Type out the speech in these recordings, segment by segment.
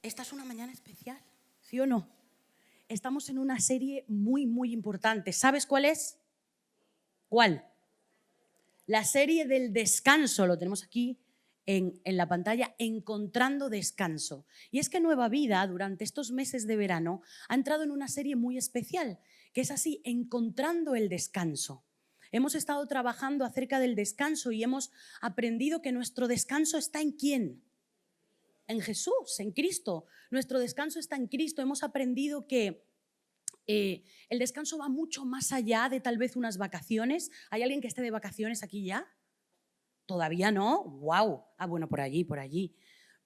Esta es una mañana especial, ¿sí o no? Estamos en una serie muy, muy importante. ¿Sabes cuál es? ¿Cuál? La serie del descanso, lo tenemos aquí en la pantalla, Encontrando Descanso. Y es que Nueva Vida, durante estos meses de verano, ha entrado en una serie muy especial, que es así, Encontrando el Descanso. Hemos estado trabajando acerca del descanso y hemos aprendido que nuestro descanso está ¿en quién? En Jesús, en Cristo. Nuestro descanso está en Cristo. Hemos aprendido que el descanso va mucho más allá de tal vez unas vacaciones. ¿Hay alguien que esté de vacaciones aquí ya? ¿Todavía no? ¡Wow! Ah, bueno, por allí, por allí.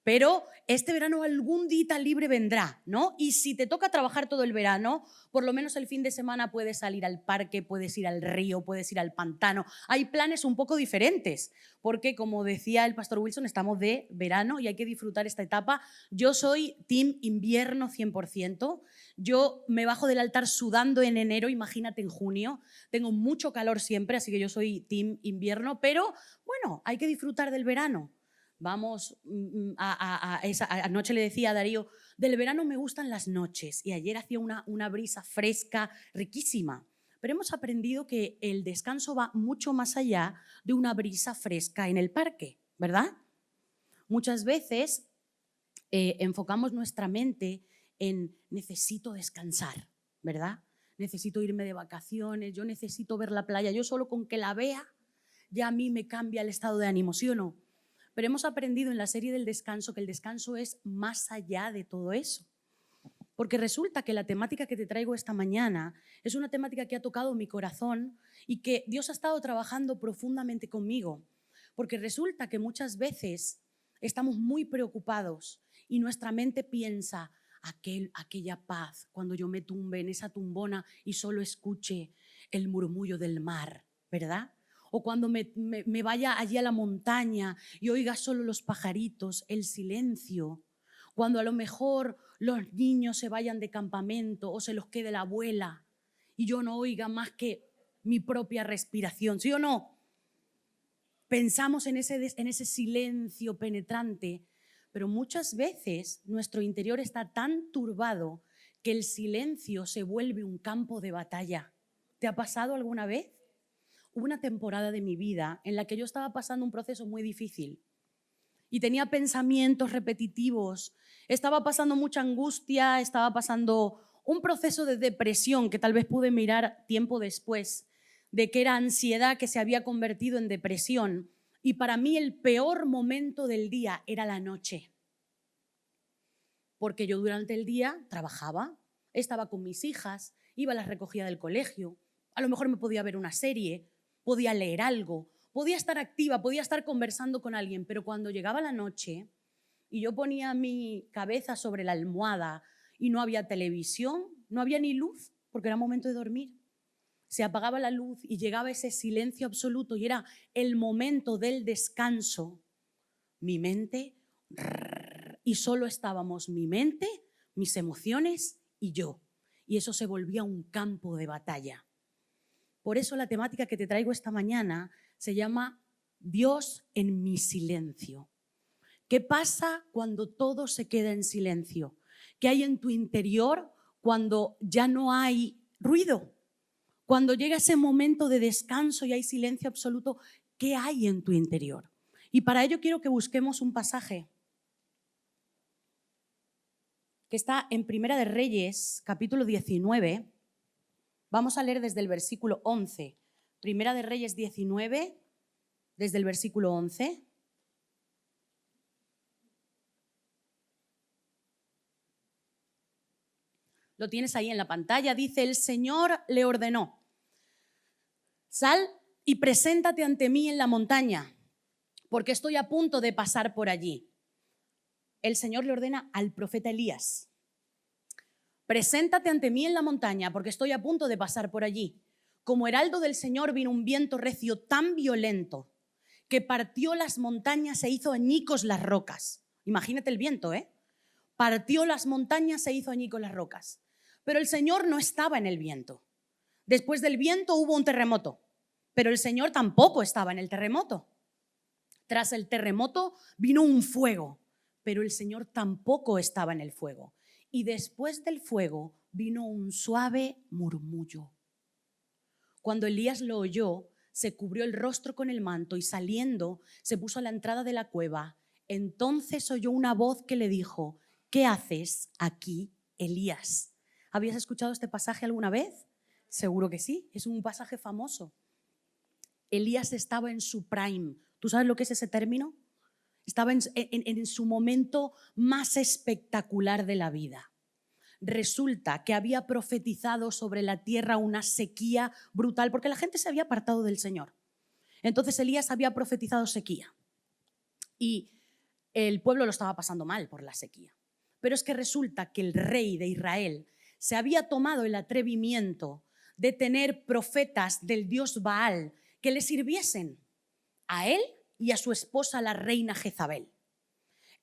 Pero este verano algún día libre vendrá, ¿no? Y si te toca trabajar todo el verano, por lo menos el fin de semana puedes salir al parque, puedes ir al río, puedes ir al pantano. Hay planes un poco diferentes, porque como decía el pastor Wilson, estamos de verano y hay que disfrutar esta etapa. Yo soy team invierno 100%. Yo me bajo del altar sudando en enero, imagínate en junio. Tengo mucho calor siempre, así que yo soy team invierno, pero bueno, hay que disfrutar del verano. Vamos, anoche le decía a Darío, del verano me gustan las noches y ayer hacía una brisa fresca, riquísima. Pero hemos aprendido que el descanso va mucho más allá de una brisa fresca en el parque, ¿verdad? Muchas veces enfocamos nuestra mente en necesito descansar, ¿verdad? Necesito irme de vacaciones, yo necesito ver la playa, yo solo con que la vea ya a mí me cambia el estado de ánimo, ¿sí o no? Pero hemos aprendido en la serie del descanso que el descanso es más allá de todo eso. Porque resulta que la temática que te traigo esta mañana es una temática que ha tocado mi corazón y que Dios ha estado trabajando profundamente conmigo. Porque resulta que muchas veces estamos muy preocupados y nuestra mente piensa aquella paz cuando yo me tumbe en esa tumbona y solo escuche el murmullo del mar, ¿verdad? O cuando me vaya allí a la montaña y oiga solo los pajaritos, el silencio. Cuando a lo mejor los niños se vayan de campamento o se los quede la abuela y yo no oiga más que mi propia respiración, ¿sí o no? Pensamos en ese silencio penetrante, pero muchas veces nuestro interior está tan turbado que el silencio se vuelve un campo de batalla. ¿Te ha pasado alguna vez? Hubo una temporada de mi vida en la que yo estaba pasando un proceso muy difícil y tenía pensamientos repetitivos, estaba pasando mucha angustia, estaba pasando un proceso de depresión que tal vez pude mirar tiempo después, de que era ansiedad que se había convertido en depresión. Y para mí el peor momento del día era la noche, porque yo durante el día trabajaba, estaba con mis hijas, iba a las recogidas del colegio, a lo mejor me podía ver una serie, podía leer algo, podía estar activa, podía estar conversando con alguien, pero cuando llegaba la noche y yo ponía mi cabeza sobre la almohada y no había televisión, no había ni luz, porque era momento de dormir, se apagaba la luz y llegaba ese silencio absoluto y era el momento del descanso, mi mente, y solo estábamos mi mente, mis emociones y yo. Y eso se volvía un campo de batalla. Por eso la temática que te traigo esta mañana se llama Dios en mi silencio. ¿Qué pasa cuando todo se queda en silencio? ¿Qué hay en tu interior cuando ya no hay ruido? Cuando llega ese momento de descanso y hay silencio absoluto, ¿qué hay en tu interior? Y para ello quiero que busquemos un pasaje que está en Primera de Reyes, capítulo 19. Vamos a leer desde el versículo 11. Primera de Reyes 19, desde el versículo 11. Lo tienes ahí en la pantalla. Dice, el Señor le ordenó, sal y preséntate ante mí en la montaña, porque estoy a punto de pasar por allí. El Señor le ordena al profeta Elías, preséntate ante mí en la montaña, porque estoy a punto de pasar por allí. Como heraldo del Señor vino un viento recio tan violento que partió las montañas e hizo añicos las rocas. Imagínate el viento, ¿eh? Partió las montañas e hizo añicos las rocas. Pero el Señor no estaba en el viento. Después del viento hubo un terremoto, pero el Señor tampoco estaba en el terremoto. Tras el terremoto vino un fuego, pero el Señor tampoco estaba en el fuego. Y después del fuego vino un suave murmullo. Cuando Elías lo oyó, se cubrió el rostro con el manto y saliendo se puso a la entrada de la cueva. Entonces oyó una voz que le dijo: ¿qué haces aquí, Elías? ¿Habías escuchado este pasaje alguna vez? Seguro que sí, es un pasaje famoso. Elías estaba en su prime. ¿Tú sabes lo que es ese término? Estaba en su momento más espectacular de la vida. Resulta que había profetizado sobre la tierra una sequía brutal porque la gente se había apartado del Señor. Entonces Elías había profetizado sequía y el pueblo lo estaba pasando mal por la sequía. Pero es que resulta que el rey de Israel se había tomado el atrevimiento de tener profetas del dios Baal que le sirviesen a él y a su esposa, la reina Jezabel.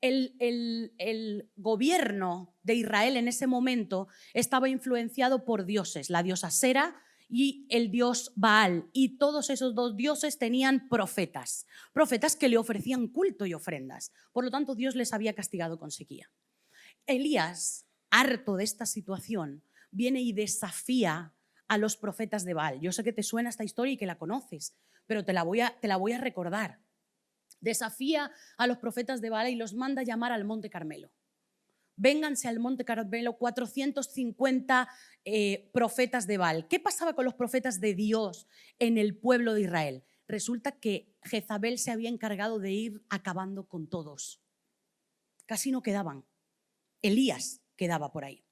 El gobierno de Israel en ese momento estaba influenciado por dioses, la diosa Sera y el dios Baal, y todos esos dos dioses tenían profetas que le ofrecían culto y ofrendas. Por lo tanto, Dios les había castigado con sequía. Elías, harto de esta situación, viene y desafía a los profetas de Baal. Yo sé que te suena esta historia y que la conoces, pero te la voy a recordar. Desafía a los profetas de Baal y los manda a llamar al Monte Carmelo. Vénganse al Monte Carmelo 450 profetas de Baal. ¿Qué pasaba con los profetas de Dios en el pueblo de Israel? Resulta que Jezabel se había encargado de ir acabando con todos. Casi no quedaban. Elías quedaba por ahí.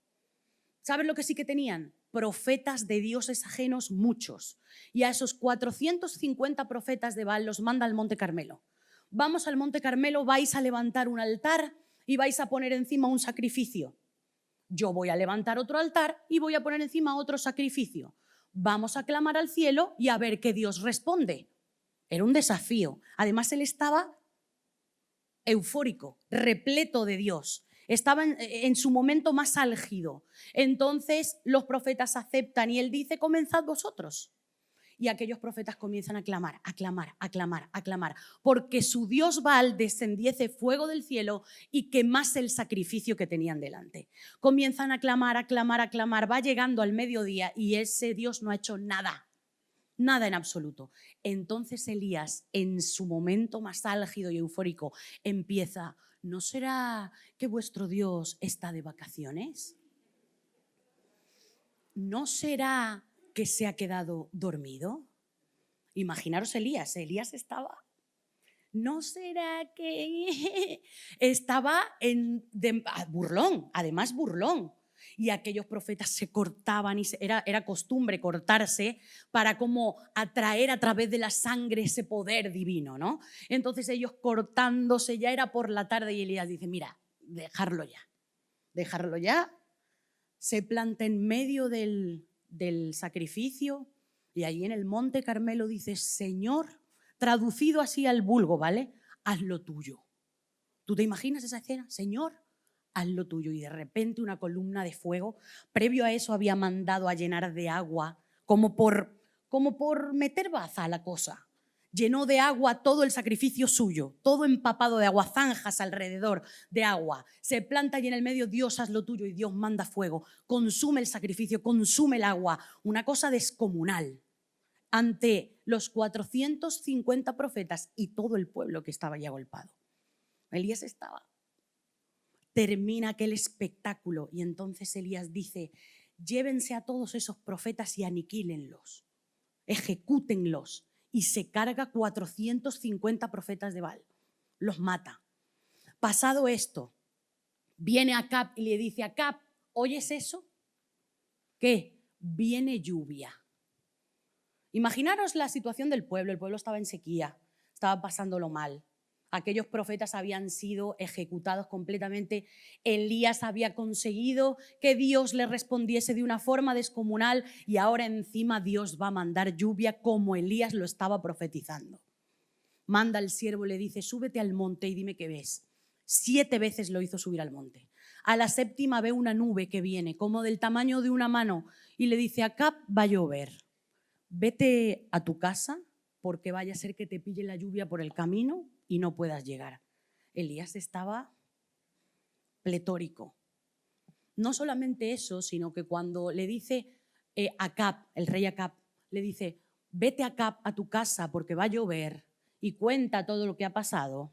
¿Sabes lo que sí que tenían? Profetas de dioses ajenos, muchos. Y a esos 450 profetas de Baal los manda al Monte Carmelo. Vamos al Monte Carmelo, vais a levantar un altar y vais a poner encima un sacrificio. Yo voy a levantar otro altar y voy a poner encima otro sacrificio. Vamos a clamar al cielo y a ver qué Dios responde. Era un desafío. Además, él estaba eufórico, repleto de Dios. Estaba en su momento más álgido. Entonces los profetas aceptan y él dice: comenzad vosotros. Y aquellos profetas comienzan a clamar, a clamar, a clamar, a clamar, porque su dios Baal descendiese fuego del cielo y quemase el sacrificio que tenían delante. Comienzan a clamar, a clamar, a clamar, va llegando al mediodía y ese Dios no ha hecho nada, nada en absoluto. Entonces Elías, en su momento más álgido y eufórico, empieza: ¿no será que vuestro Dios está de vacaciones? ¿No será que se ha quedado dormido? Imaginaros Elías estaba, ¿no será que estaba burlón, además burlón? Y aquellos profetas se cortaban y era costumbre cortarse para como atraer a través de la sangre ese poder divino, ¿no? Entonces ellos cortándose, ya era por la tarde y Elías dice: mira, dejarlo ya. Se planta en medio del sacrificio y allí en el Monte Carmelo dice: Señor, traducido así al vulgo, ¿vale? Haz lo tuyo. ¿Tú te imaginas esa escena? Señor, haz lo tuyo. Y de repente una columna de fuego. Previo a eso había mandado a llenar de agua, como por meter baza a la cosa. Llenó de agua todo el sacrificio suyo, todo empapado de agua, zanjas alrededor de agua. Se planta y en el medio: Dios, haz lo tuyo, y Dios manda fuego, consume el sacrificio, consume el agua. Una cosa descomunal ante los 450 profetas y todo el pueblo que estaba ya agolpado. Elías estaba. Termina aquel espectáculo y entonces Elías dice: llévense a todos esos profetas y aniquílenlos, ejecútenlos. Y se carga 450 profetas de Baal, los mata. Pasado esto, viene Acab y le dice: Acab, ¿oyes eso? ¿Qué? Viene lluvia. Imaginaros la situación del pueblo. El pueblo estaba en sequía, estaba pasándolo mal. Aquellos profetas habían sido ejecutados completamente. Elías había conseguido que Dios le respondiese de una forma descomunal y ahora encima Dios va a mandar lluvia como Elías lo estaba profetizando. Manda al siervo, le dice: súbete al monte y dime qué ves. 7 veces lo hizo subir al monte. A la 7ª ve una nube que viene como del tamaño de una mano y le dice: Acab, va a llover. Vete a tu casa, porque vaya a ser que te pille la lluvia por el camino y no puedas llegar. Elías estaba pletórico. No solamente eso, sino que cuando le dice Acab, el rey Acab, le dice, vete Acab a tu casa porque va a llover y cuenta todo lo que ha pasado,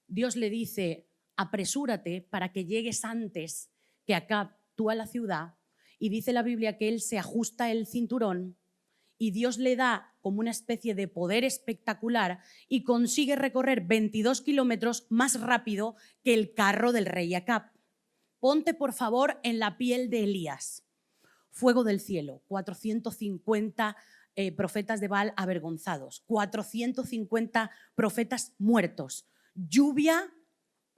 Dios le dice, apresúrate para que llegues antes que Acab tú a la ciudad, y dice la Biblia que él se ajusta el cinturón y Dios le da como una especie de poder espectacular y consigue recorrer 22 kilómetros más rápido que el carro del rey Acab. Ponte, por favor, en la piel de Elías. Fuego del cielo, 450 profetas de Baal avergonzados, 450 profetas muertos, lluvia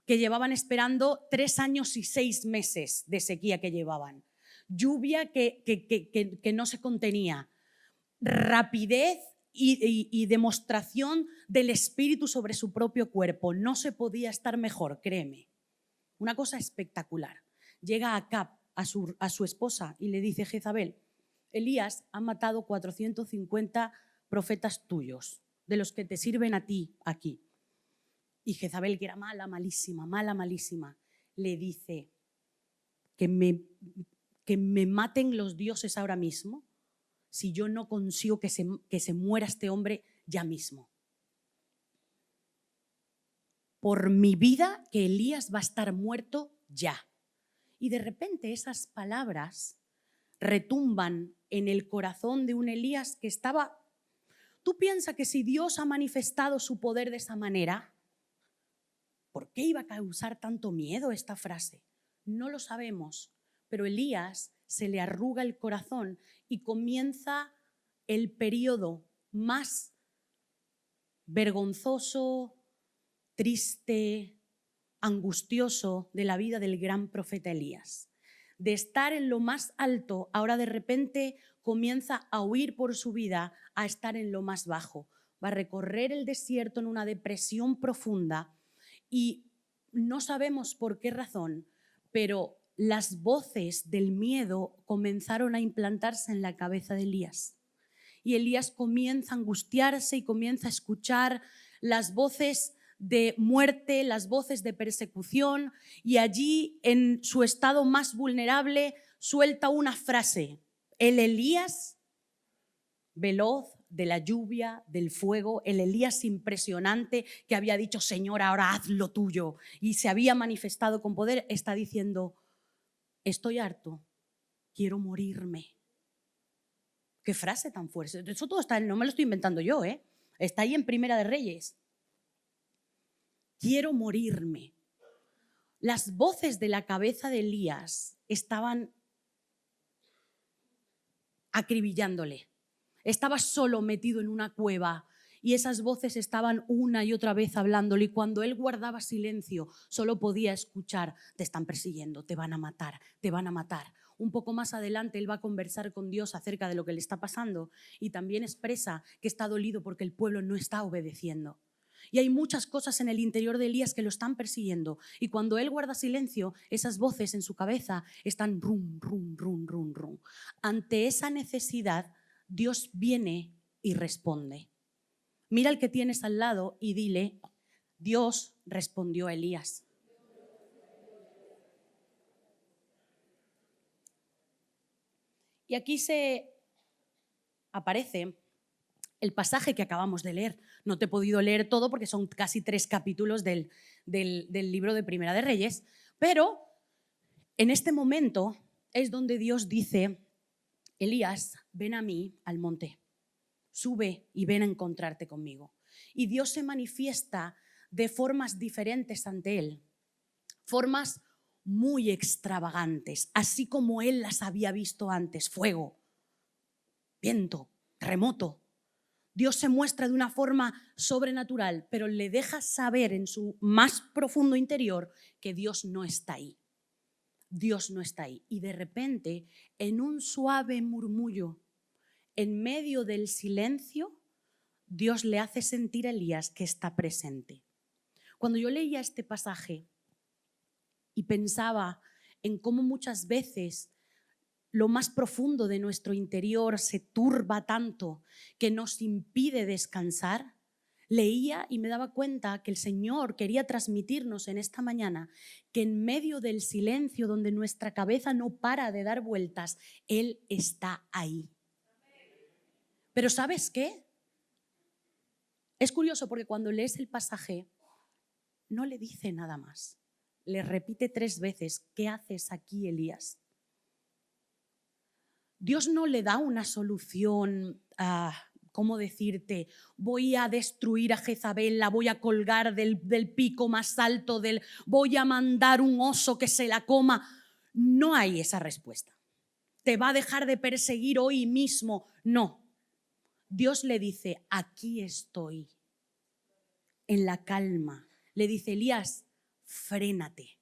que llevaban esperando 3 años y 6 meses de sequía que llevaban, lluvia que no se contenía, rapidez y demostración del Espíritu sobre su propio cuerpo. No se podía estar mejor, créeme. Una cosa espectacular. Llega Acab a su esposa y le dice, Jezabel, Elías ha matado 450 profetas tuyos, de los que te sirven a ti aquí. Y Jezabel, que era mala, malísima, le dice que me maten los dioses ahora mismo si yo no consigo que se muera este hombre ya mismo. Por mi vida que Elías va a estar muerto ya. Y de repente esas palabras retumban en el corazón de un Elías que estaba... ¿Tú piensas que si Dios ha manifestado su poder de esa manera, por qué iba a causar tanto miedo esta frase? No lo sabemos, pero Elías se le arruga el corazón y comienza el periodo más vergonzoso, triste, angustioso de la vida del gran profeta Elías. De estar en lo más alto, ahora de repente comienza a huir por su vida a estar en lo más bajo. Va a recorrer el desierto en una depresión profunda y no sabemos por qué razón, pero las voces del miedo comenzaron a implantarse en la cabeza de Elías. Y Elías comienza a angustiarse y comienza a escuchar las voces de muerte, las voces de persecución, y allí, en su estado más vulnerable, suelta una frase: el Elías veloz de la lluvia, del fuego, el Elías impresionante que había dicho, Señor, ahora haz lo tuyo, y se había manifestado con poder, está diciendo, estoy harto, quiero morirme. Qué frase tan fuerte. Eso todo está, no me lo estoy inventando yo, está ahí en Primera de Reyes. Quiero morirme. Las voces de la cabeza de Elías estaban acribillándole. Estaba solo metido en una cueva y esas voces estaban una y otra vez hablándole, y cuando él guardaba silencio solo podía escuchar, te están persiguiendo, te van a matar, te van a matar. Un poco más adelante él va a conversar con Dios acerca de lo que le está pasando y también expresa que está dolido porque el pueblo no está obedeciendo. Y hay muchas cosas en el interior de Elías que lo están persiguiendo, y cuando él guarda silencio, esas voces en su cabeza están rum, rum, rum, rum, rum. Ante esa necesidad, Dios viene y responde. Mira al que tienes al lado y dile, Dios respondió a Elías. Y aquí se aparece el pasaje que acabamos de leer. No te he podido leer todo porque son casi 3 capítulos del libro de Primera de Reyes, pero en este momento es donde Dios dice, Elías, ven a mí al monte, sube y ven a encontrarte conmigo. Y Dios se manifiesta de formas diferentes ante él, formas muy extravagantes, así como él las había visto antes: fuego, viento, terremoto. Dios se muestra de una forma sobrenatural, pero le deja saber en su más profundo interior que Dios no está ahí. Dios no está ahí. Y de repente, en un suave murmullo, en medio del silencio, Dios le hace sentir a Elías que está presente. Cuando yo leía este pasaje y pensaba en cómo muchas veces lo más profundo de nuestro interior se turba tanto que nos impide descansar, leía y me daba cuenta que el Señor quería transmitirnos en esta mañana que en medio del silencio donde nuestra cabeza no para de dar vueltas, Él está ahí. Pero ¿sabes qué? Es curioso porque cuando lees el pasaje no le dice nada más. Le repite 3 veces: ¿qué haces aquí, Elías? Dios no le da una solución ¿cómo decirte? Voy a destruir a Jezabel, la voy a colgar del pico más alto, voy a mandar un oso que se la coma. No hay esa respuesta. ¿Te va a dejar de perseguir hoy mismo? No. Dios le dice: aquí estoy, en la calma. Le dice: Elías, frénate.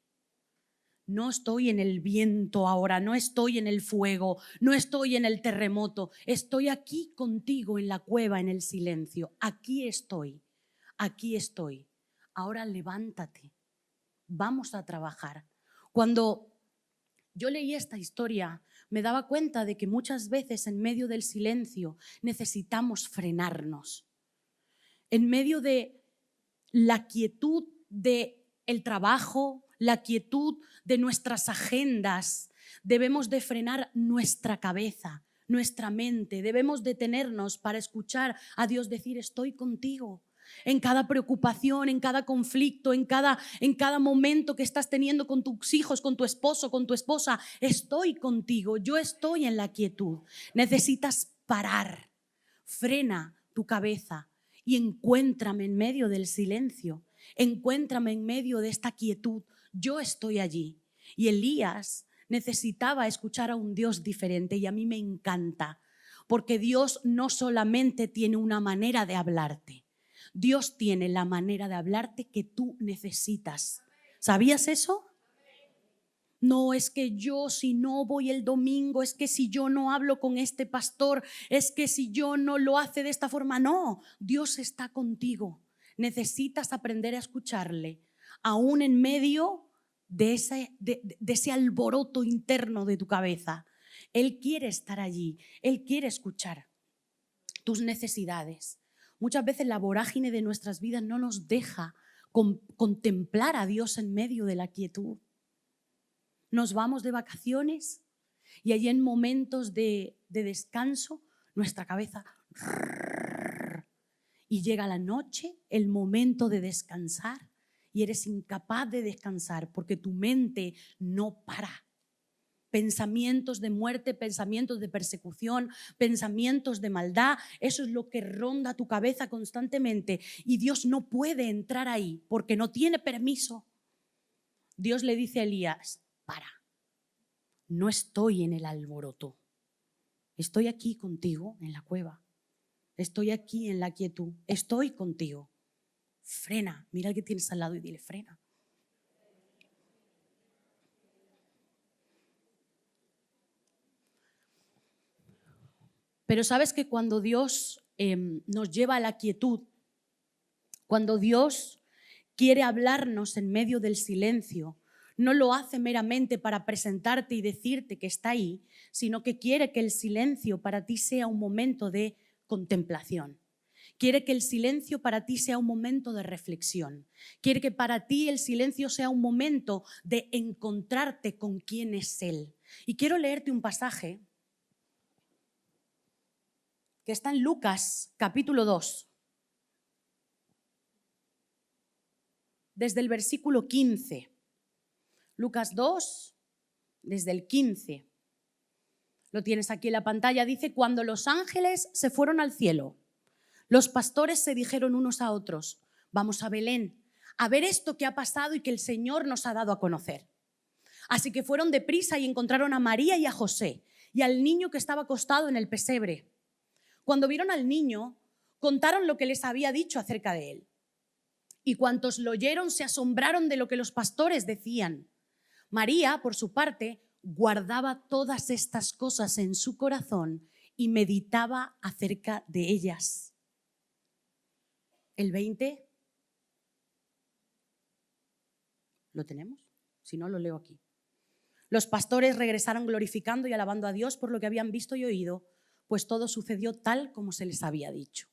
No estoy en el viento ahora, no estoy en el fuego, no estoy en el terremoto. Estoy aquí contigo en la cueva, en el silencio. Aquí estoy, aquí estoy. Ahora levántate, vamos a trabajar. Cuando yo leí esta historia, me daba cuenta de que muchas veces en medio del silencio necesitamos frenarnos. En medio de la quietud del trabajo, la quietud de nuestras agendas, debemos de frenar nuestra cabeza, nuestra mente. Debemos detenernos para escuchar a Dios decir: estoy contigo. En cada preocupación, en cada conflicto, en cada momento que estás teniendo con tus hijos, con tu esposo, con tu esposa, estoy contigo, yo estoy en la quietud. Necesitas parar, frena tu cabeza y encuéntrame en medio del silencio, encuéntrame en medio de esta quietud, yo estoy allí. Y Elías necesitaba escuchar a un Dios diferente y a mí me encanta, porque Dios no solamente tiene una manera de hablarte, Dios tiene la manera de hablarte que tú necesitas. ¿Sabías eso? No, es que yo si no voy el domingo, es que si yo no hablo con este pastor, es que si yo no lo hace de esta forma. No, Dios está contigo. Necesitas aprender a escucharle, aún en medio de ese alboroto interno de tu cabeza. Él quiere estar allí, Él quiere escuchar tus necesidades. Muchas veces la vorágine de nuestras vidas no nos deja contemplar a Dios en medio de la quietud. Nos vamos de vacaciones y allí en momentos de descanso nuestra cabeza, y llega la noche, el momento de descansar, y eres incapaz de descansar porque tu mente no para. Pensamientos de muerte, pensamientos de persecución, pensamientos de maldad, eso es lo que ronda tu cabeza constantemente y Dios no puede entrar ahí porque no tiene permiso. Dios le dice a Elías: para, no estoy en el alboroto, estoy aquí contigo en la cueva, estoy aquí en la quietud, estoy contigo. Frena, mira al que tienes al lado y dile: frena. Pero sabes que cuando Dios nos lleva a la quietud, cuando Dios quiere hablarnos en medio del silencio, no lo hace meramente para presentarte y decirte que está ahí, sino que quiere que el silencio para ti sea un momento de contemplación. Quiere que el silencio para ti sea un momento de reflexión. Quiere que para ti el silencio sea un momento de encontrarte con quién es Él. Y quiero leerte un pasaje que está en Lucas capítulo 2, desde el versículo 15. Lucas 2, desde el 15. Lo tienes aquí en la pantalla. Dice: cuando los ángeles se fueron al cielo, los pastores se dijeron unos a otros: vamos a Belén a ver esto que ha pasado y que el Señor nos ha dado a conocer. Así que fueron deprisa y encontraron a María y a José y al niño que estaba acostado en el pesebre. Cuando vieron al niño, contaron lo que les había dicho acerca de él. Y cuantos lo oyeron se asombraron de lo que los pastores decían. María, por su parte, guardaba todas estas cosas en su corazón y meditaba acerca de ellas. El 20, ¿lo tenemos? Si no, lo leo aquí. Los pastores regresaron glorificando y alabando a Dios por lo que habían visto y oído, pues todo sucedió tal como se les había dicho.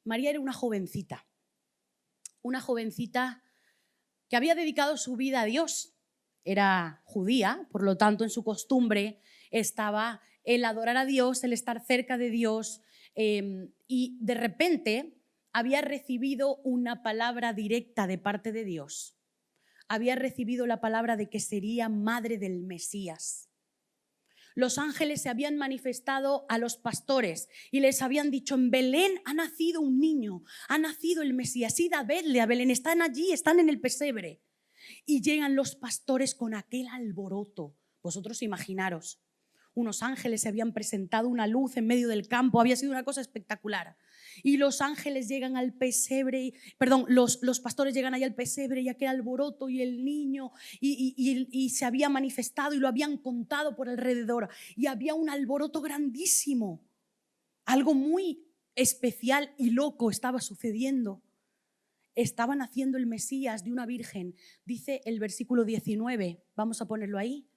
María era una jovencita que había dedicado su vida a Dios. Era judía, por lo tanto en su costumbre estaba el adorar a Dios, el estar cerca de Dios, y de repente había recibido una palabra directa de parte de Dios. Había recibido la palabra de que sería madre del Mesías. Los ángeles se habían manifestado a los pastores y les habían dicho: en Belén ha nacido un niño, ha nacido el Mesías, id a verle a Belén, están allí, están en el pesebre. Y llegan los pastores con aquel alboroto. Vosotros imaginaros, unos ángeles se habían presentado, una luz en medio del campo, había sido una cosa espectacular. Y los ángeles llegan al pesebre, los pastores llegan ahí al pesebre y aquel alboroto y el niño y se había manifestado y lo habían contado por alrededor. Y había un alboroto grandísimo, algo muy especial y loco estaba sucediendo. Estaba naciendo el Mesías de una virgen. Dice el versículo 19, vamos a ponerlo ahí.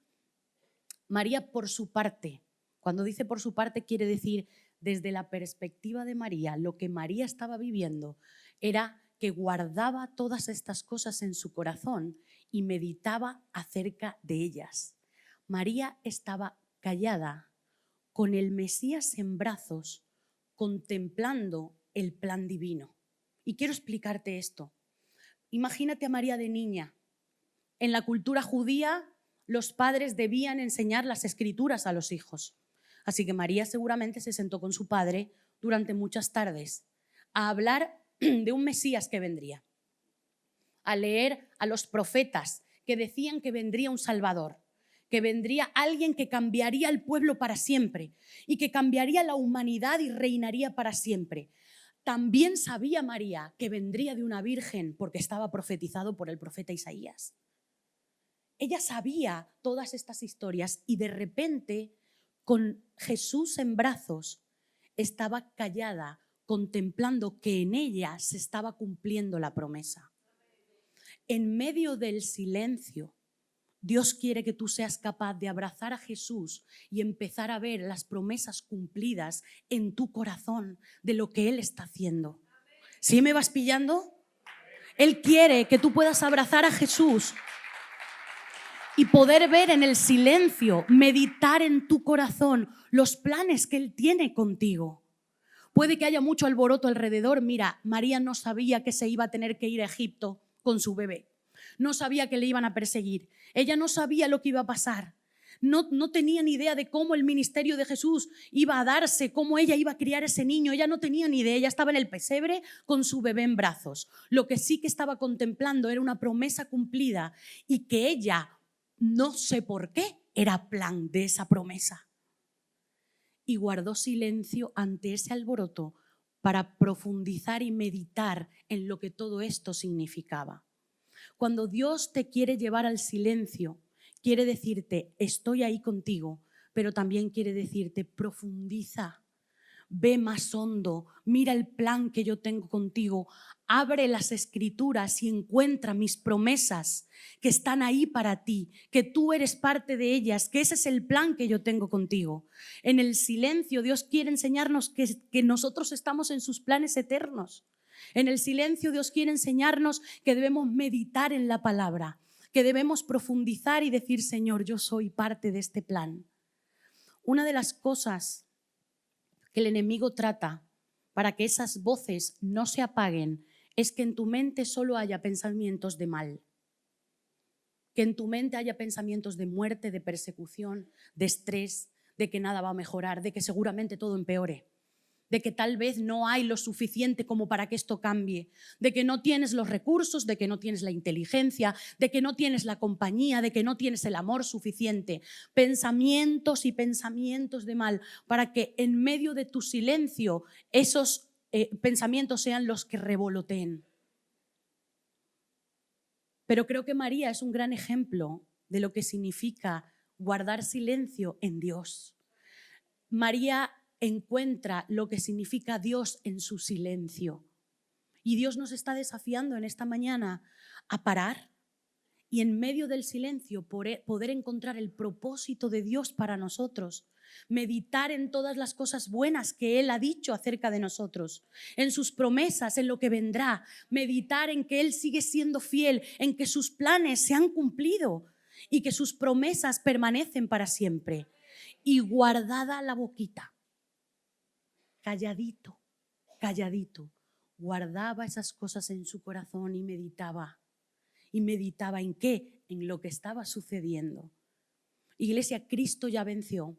María, por su parte, cuando dice por su parte, quiere decir desde la perspectiva de María, lo que María estaba viviendo era que guardaba todas estas cosas en su corazón y meditaba acerca de ellas. María estaba callada, con el Mesías en brazos, contemplando el plan divino. Y quiero explicarte esto. Imagínate a María de niña. En la cultura judía, los padres debían enseñar las escrituras a los hijos. Así que María seguramente se sentó con su padre durante muchas tardes a hablar de un Mesías que vendría, a leer a los profetas que decían que vendría un Salvador, que vendría alguien que cambiaría el pueblo para siempre y que cambiaría la humanidad y reinaría para siempre. También sabía María que vendría de una virgen porque estaba profetizado por el profeta Isaías. Ella sabía todas estas historias y de repente, con Jesús en brazos, estaba callada, contemplando que en ella se estaba cumpliendo la promesa. En medio del silencio, Dios quiere que tú seas capaz de abrazar a Jesús y empezar a ver las promesas cumplidas en tu corazón de lo que Él está haciendo. ¿Sí me vas pillando? Él quiere que tú puedas abrazar a Jesús y poder ver en el silencio, meditar en tu corazón los planes que Él tiene contigo. Puede que haya mucho alboroto alrededor. Mira, María no sabía que se iba a tener que ir a Egipto con su bebé. No sabía que le iban a perseguir. Ella no sabía lo que iba a pasar. No tenía ni idea de cómo el ministerio de Jesús iba a darse, cómo ella iba a criar ese niño. Ella no tenía ni idea. Ella estaba en el pesebre con su bebé en brazos. Lo que sí que estaba contemplando era una promesa cumplida y que ella, no sé por qué, era plan de esa promesa. Y guardó silencio ante ese alboroto para profundizar y meditar en lo que todo esto significaba. Cuando Dios te quiere llevar al silencio, quiere decirte, estoy ahí contigo, pero también quiere decirte, profundiza, ve más hondo, mira el plan que yo tengo contigo, abre las escrituras y encuentra mis promesas que están ahí para ti, que tú eres parte de ellas, que ese es el plan que yo tengo contigo. En el silencio Dios quiere enseñarnos que nosotros estamos en sus planes eternos. En el silencio Dios quiere enseñarnos que debemos meditar en la palabra, que debemos profundizar y decir, Señor, yo soy parte de este plan. Una de las cosas que el enemigo trata para que esas voces no se apaguen es que en tu mente solo haya pensamientos de mal, que en tu mente haya pensamientos de muerte, de persecución, de estrés, de que nada va a mejorar, de que seguramente todo empeore, de que tal vez no hay lo suficiente como para que esto cambie, de que no tienes los recursos, de que no tienes la inteligencia, de que no tienes la compañía, de que no tienes el amor suficiente. Pensamientos y pensamientos de mal, para que en medio de tu silencio esos pensamientos sean los que revoloteen. Pero creo que María es un gran ejemplo de lo que significa guardar silencio en Dios. María encuentra lo que significa Dios en su silencio. Y Dios nos está desafiando en esta mañana a parar y en medio del silencio poder encontrar el propósito de Dios para nosotros. Meditar en todas las cosas buenas que Él ha dicho acerca de nosotros, en sus promesas, en lo que vendrá. Meditar en que Él sigue siendo fiel, en que sus planes se han cumplido y que sus promesas permanecen para siempre. Y guardada la boquita, calladito, calladito, guardaba esas cosas en su corazón y meditaba. ¿Y meditaba en qué? En lo que estaba sucediendo. Iglesia, Cristo ya venció.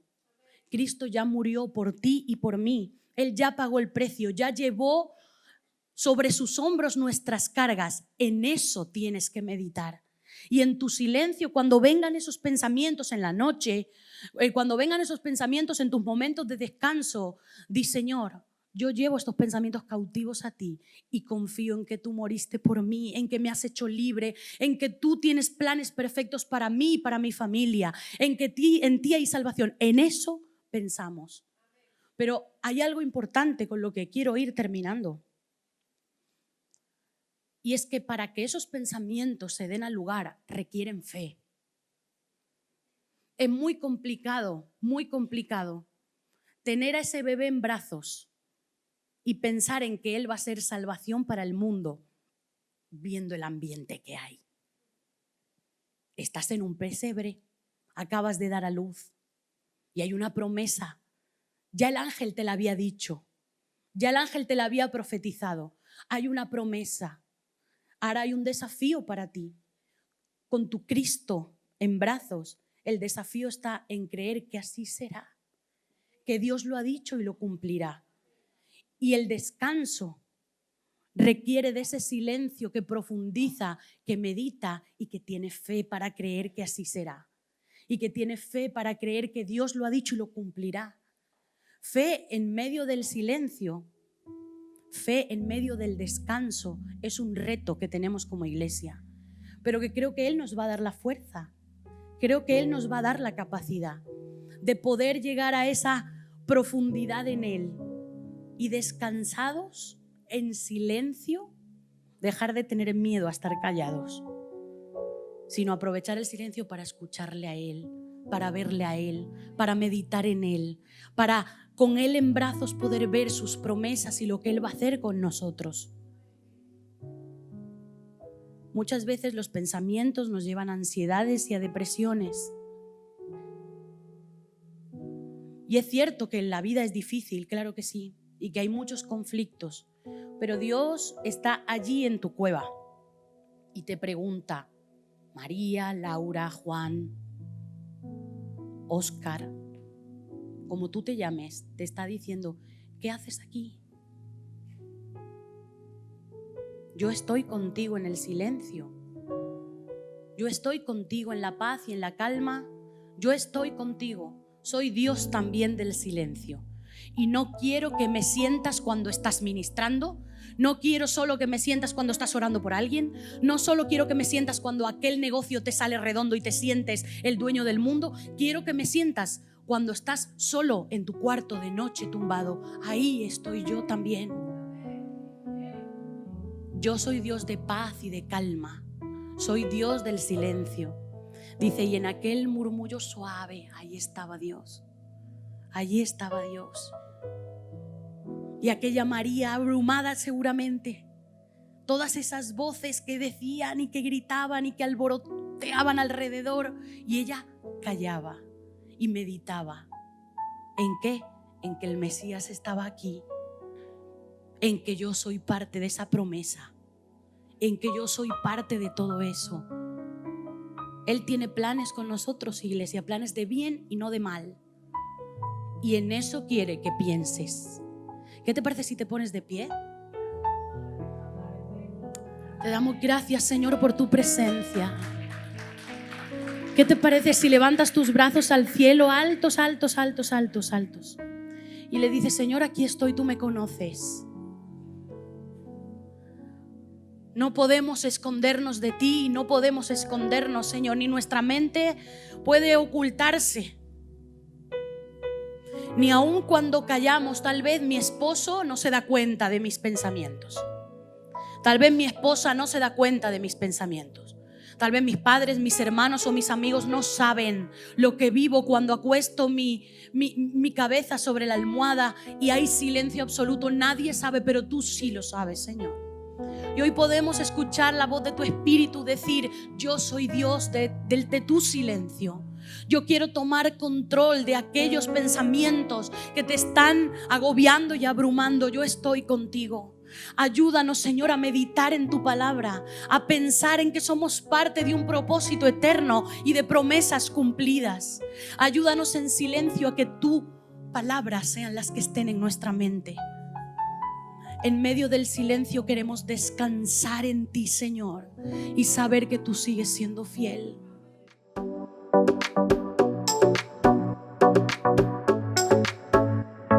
Cristo ya murió por ti y por mí. Él ya pagó el precio, ya llevó sobre sus hombros nuestras cargas. En eso tienes que meditar. Y en tu silencio, cuando vengan esos pensamientos en la noche, cuando vengan esos pensamientos en tus momentos de descanso, di: Señor, yo llevo estos pensamientos cautivos a ti y confío en que tú moriste por mí, en que me has hecho libre, en que tú tienes planes perfectos para mí y para mi familia, en que en ti hay salvación. En eso pensamos. Pero hay algo importante con lo que quiero ir terminando. Y es que para que esos pensamientos se den al lugar, requieren fe. Es muy complicado tener a ese bebé en brazos y pensar en que él va a ser salvación para el mundo, viendo el ambiente que hay. Estás en un pesebre, acabas de dar a luz y hay una promesa. Ya el ángel te la había dicho, ya el ángel te la había profetizado. Hay una promesa. Ahora hay un desafío para ti. Con tu Cristo en brazos, el desafío está en creer que así será, que Dios lo ha dicho y lo cumplirá. Y el descanso requiere de ese silencio que profundiza, que medita y que tiene fe para creer que así será. Y que tiene fe para creer que Dios lo ha dicho y lo cumplirá. Fe en medio del silencio, fe en medio del descanso es un reto que tenemos como iglesia, pero que creo que Él nos va a dar la fuerza, creo que Él nos va a dar la capacidad de poder llegar a esa profundidad en Él y descansados en silencio, dejar de tener miedo a estar callados, sino aprovechar el silencio para escucharle a Él, para verle a Él, para meditar en Él, para con Él en brazos poder ver sus promesas y lo que Él va a hacer con nosotros. Muchas veces los pensamientos nos llevan a ansiedades y a depresiones. Y es cierto que la vida es difícil, claro que sí, y que hay muchos conflictos, pero Dios está allí en tu cueva y te pregunta: María, Laura, Juan, Óscar, como tú te llames, te está diciendo: ¿qué haces aquí? Yo estoy contigo en el silencio. Yo estoy contigo en la paz y en la calma. Yo estoy contigo. Soy Dios también del silencio. Y no quiero que me sientas cuando estás ministrando. No quiero solo que me sientas cuando estás orando por alguien. No solo quiero que me sientas cuando aquel negocio te sale redondo y te sientes el dueño del mundo. Quiero que me sientas cuando estás solo en tu cuarto de noche tumbado. Ahí estoy yo también. Yo soy Dios de paz y de calma. Soy Dios del silencio. Dice: y en aquel murmullo suave, ahí estaba Dios. Allí estaba Dios. Y aquella María abrumada seguramente. Todas esas voces que decían y que gritaban y que alboroteaban alrededor. Y ella callaba y meditaba. ¿En qué? En que el Mesías estaba aquí. En que yo soy parte de esa promesa, en que yo soy parte de todo eso. Él tiene planes con nosotros, iglesia, planes de bien y no de mal. Y en eso quiere que pienses. ¿Qué te parece si te pones de pie? Te damos gracias, Señor, por tu presencia. ¿Qué te parece si levantas tus brazos al cielo, altos, altos, altos, altos, altos? Y le dices: Señor, aquí estoy, tú me conoces. No podemos escondernos de ti, no podemos escondernos, Señor, ni nuestra mente puede ocultarse. Ni aun cuando callamos, tal vez mi esposo no se da cuenta de mis pensamientos. Tal vez mi esposa no se da cuenta de mis pensamientos. Tal vez mis padres, mis hermanos o mis amigos no saben lo que vivo cuando acuesto mi cabeza sobre la almohada y hay silencio absoluto. Nadie sabe, pero tú sí lo sabes, Señor. Y hoy podemos escuchar la voz de tu Espíritu decir: yo soy Dios de tu silencio. Yo quiero tomar control de aquellos pensamientos que te están agobiando y abrumando. Yo estoy contigo. Ayúdanos, Señor, a meditar en tu palabra, a pensar en que somos parte de un propósito eterno y de promesas cumplidas. Ayúdanos en silencio a que tu palabra sean las que estén en nuestra mente. En medio del silencio queremos descansar en ti, Señor, y saber que tú sigues siendo fiel.